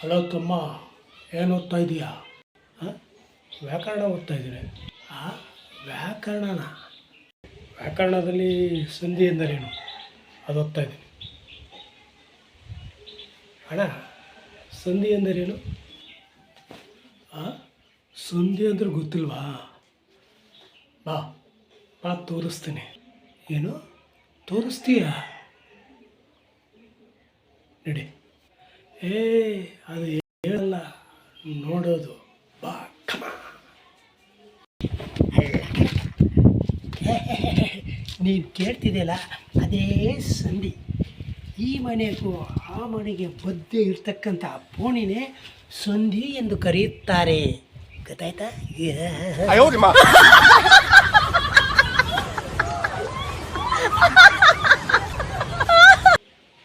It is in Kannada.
ಹಲೋ ತಮ್ಮ, ಏನು ಓದ್ತಾ ಇದೀಯಾ? ಹಾಂ, ವ್ಯಾಕರಣ ಓದ್ತಾ ಇದ್ದೀನಿ. ಹಾಂ, ವ್ಯಾಕರಣನ ವ್ಯಾಕರಣದಲ್ಲಿ ಸಂಧಿ ಎಂದರೇನು ಅದು ಓದ್ತಾ ಇದ್ದೀನಿ. ಅಣ್ಣ, ಸಂಧಿ ಎಂದರೇನು? ಹಾಂ, ಸಂಧಿ ಅಂದ್ರೆ ಗೊತ್ತಿಲ್ವಾ? ಬಾ ಬಾ ತೋರಿಸ್ತೀನಿ. ಏನು ತೋರಿಸ್ತೀಯಾ? ನಡಿ. ಅದು ಹೇಳಲ್ಲ, ನೋಡೋದು. ಬಾ ಕಮ. ನೀನು ಕೇಳ್ತಿದೆಯಲ್ಲ, ಅದೇ ಸಂಧಿ. ಈ ಮನೆಗೂ ಆ ಮನೆಗೆ ಮಧ್ಯೆ ಇರ್ತಕ್ಕಂಥ ಪೋಣಿನೇ ಸಂಧಿ ಎಂದು ಕರೆಯುತ್ತಾರೆ. ಗೊತ್ತಾಯ್ತಾ?